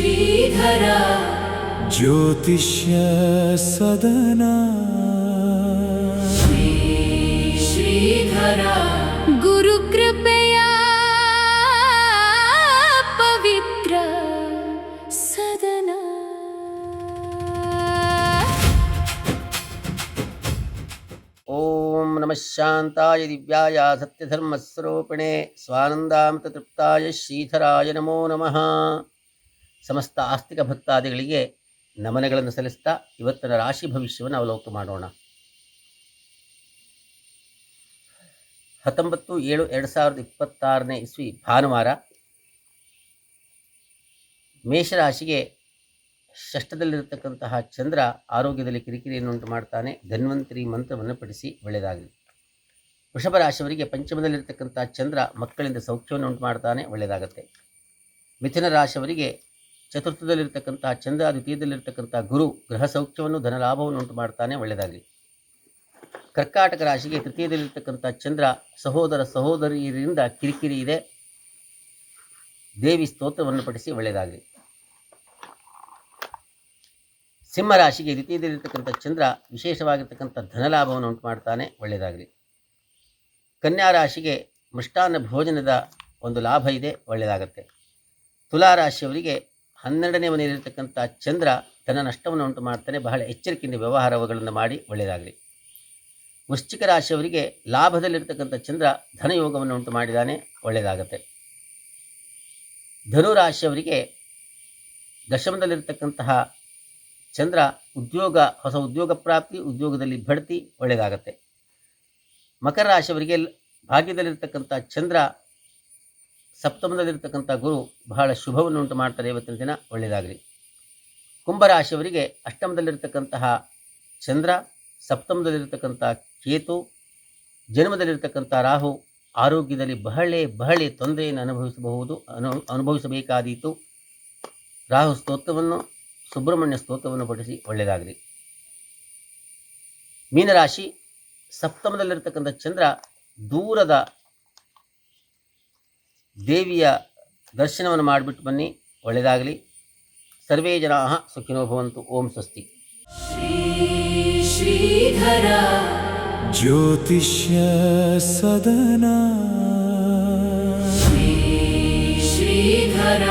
ಶ್ರೀಧರ ಜ್ಯೋತಿಷ್ಯ ಸದನ ಶ್ರೀಧರ ಗುರುಕೃಪೆಯ ಪವಿತ್ರ ಸದನ. ಓಂ ನಮಃ ಶಾಂತಾಯ ದಿವ್ಯಾಯ ಸತ್ಯಧರ್ಮಸ್ವರೂಪಿಣೆ ಸ್ವಾನಂದಾಮೃತತೃಪ್ತಾಯ ಶ್ರೀಧರಾಯ ನಮೋ ನಮಃ. ಸಮಸ್ತ ಆಸ್ತಿಕ ಭಕ್ತಾದಿಗಳಿಗೆ ನಮನಗಳನ್ನು ಸಲ್ಲಿಸ್ತಾ ಇವತ್ತಿನ ರಾಶಿ ಭವಿಷ್ಯವನ್ನು ಅವಲೋಕನ ಮಾಡೋಣ. 19/7/2026 ಇಸ್ವಿ ಭಾನುವಾರ. ಮೇಷರಾಶಿಗೆ ಷಷ್ಠದಲ್ಲಿರತಕ್ಕಂತಹ ಚಂದ್ರ ಆರೋಗ್ಯದಲ್ಲಿ ಕಿರಿಕಿರಿಯನ್ನುಂಟು ಮಾಡ್ತಾನೆ. ಧನ್ವಂತರಿ ಮಂತ್ರವನ್ನು ಪಠಿಸಿ ಒಳ್ಳೆಯದಾಗಲಿ. ವೃಷಭ ರಾಶಿಯವರಿಗೆ ಪಂಚಮದಲ್ಲಿರತಕ್ಕಂಥ ಚಂದ್ರ ಮಕ್ಕಳಿಂದ ಸೌಖ್ಯವನ್ನು ಉಂಟು ಮಾಡ್ತಾನೆ, ಒಳ್ಳೆಯದಾಗತ್ತೆ. ಮಿಥುನ ರಾಶಿಯವರಿಗೆ ಚತುರ್ಥದಲ್ಲಿರ್ತಕ್ಕಂತಹ ಚಂದ್ರ, ದ್ವಿತೀಯದಲ್ಲಿರ್ತಕ್ಕಂಥ ಗುರು ಗೃಹ ಸೌಖ್ಯವನ್ನು ಧನಲಾಭವನ್ನು ಉಂಟು ಮಾಡ್ತಾನೆ, ಒಳ್ಳೆಯದಾಗಲಿ. ಕರ್ಕಾಟಕ ರಾಶಿಗೆ ತೃತೀಯದಲ್ಲಿರ್ತಕ್ಕಂಥ ಚಂದ್ರ ಸಹೋದರ ಸಹೋದರಿಯರಿಂದ ಕಿರಿಕಿರಿ ಇದೆ, ದೇವಿ ಸ್ತೋತ್ರವನ್ನು ಪಠಿಸಿ ಒಳ್ಳೆಯದಾಗಲಿ. ಸಿಂಹರಾಶಿಗೆ ದ್ವಿತೀಯದಲ್ಲಿರ್ತಕ್ಕಂಥ ಚಂದ್ರ ವಿಶೇಷವಾಗಿರ್ತಕ್ಕಂಥ ಧನಲಾಭವನ್ನು ಉಂಟು ಮಾಡ್ತಾನೆ, ಒಳ್ಳೆಯದಾಗಲಿ. ಕನ್ಯಾ ರಾಶಿಗೆ ಮೃಷ್ಟಾನ್ನ ಭೋಜನದ ಒಂದು ಲಾಭ ಇದೆ, ಒಳ್ಳೆಯದಾಗತ್ತೆ. ತುಲಾರಾಶಿಯವರಿಗೆ 12ನೇ ಮನೆಯಲ್ಲಿರ್ತಕ್ಕಂಥ ಚಂದ್ರ ಧನ ನಷ್ಟವನ್ನು ಉಂಟು ಮಾಡ್ತಾನೆ, ಬಹಳ ಎಚ್ಚರಿಕೆಯಿಂದ ವ್ಯವಹಾರಗಳನ್ನು ಮಾಡಿ ಒಳ್ಳೆಯದಾಗಲಿ. ವೃಶ್ಚಿಕ ರಾಶಿಯವರಿಗೆ ಲಾಭದಲ್ಲಿರ್ತಕ್ಕಂಥ ಚಂದ್ರ ಧನಯೋಗವನ್ನು ಉಂಟು ಮಾಡಿದ್ದಾನೆ, ಒಳ್ಳೆಯದಾಗತ್ತೆ. ಧನುರಾಶಿಯವರಿಗೆ ದಶಮದಲ್ಲಿರ್ತಕ್ಕಂತಹ ಚಂದ್ರ ಹೊಸ ಉದ್ಯೋಗ ಪ್ರಾಪ್ತಿ, ಉದ್ಯೋಗದಲ್ಲಿ ಬಡ್ತಿ, ಒಳ್ಳೆಯದಾಗತ್ತೆ. ಮಕರ ರಾಶಿಯವರಿಗೆ ಭಾಗ್ಯದಲ್ಲಿರ್ತಕ್ಕಂಥ ಚಂದ್ರ ಸಪ್ತಮದಲ್ಲಿರ್ತಕ್ಕಂಥ ಗುರು ಬಹಳ ಶುಭವನ್ನು ಉಂಟು ಮಾಡ್ತಾರೆ, ಇವತ್ತಿನ ದಿನ ಒಳ್ಳೆಯದಾಗಲಿ. ಕುಂಭರಾಶಿಯವರಿಗೆ ಅಷ್ಟಮದಲ್ಲಿರ್ತಕ್ಕಂತಹ ಚಂದ್ರ, ಸಪ್ತಮದಲ್ಲಿರ್ತಕ್ಕಂಥ ಕೇತು, ಜನ್ಮದಲ್ಲಿರ್ತಕ್ಕಂಥ ರಾಹು ಆರೋಗ್ಯದಲ್ಲಿ ಬಹಳ ತೊಂದರೆಯನ್ನು ಅನುಭವಿಸಬೇಕಾದೀತು. ರಾಹು ಸ್ತೋತ್ರವನ್ನು, ಸುಬ್ರಹ್ಮಣ್ಯ ಸ್ತೋತ್ರವನ್ನು ಪಠಿಸಿ ಒಳ್ಳೆಯದಾಗಲಿ. ಮೀನರಾಶಿ ಸಪ್ತಮದಲ್ಲಿರ್ತಕ್ಕಂಥ ಚಂದ್ರ ದೂರದ ದೇವಿಯ ದರ್ಶನವನ್ನು ಮಾಡಿಬಿಟ್ಟು ಬನ್ನಿ, ಒಳ್ಳೆಯದಾಗಲಿ. ಸರ್ವೇ ಜನಾಃ ಸುಖಿನೋ ಭವಂತು. ಓಂ ಸ್ವಸ್ತಿ. ಶ್ರೀಧರ ಜ್ಯೋತಿಷ್ಯ ಸದನ ಶ್ರೀಧರ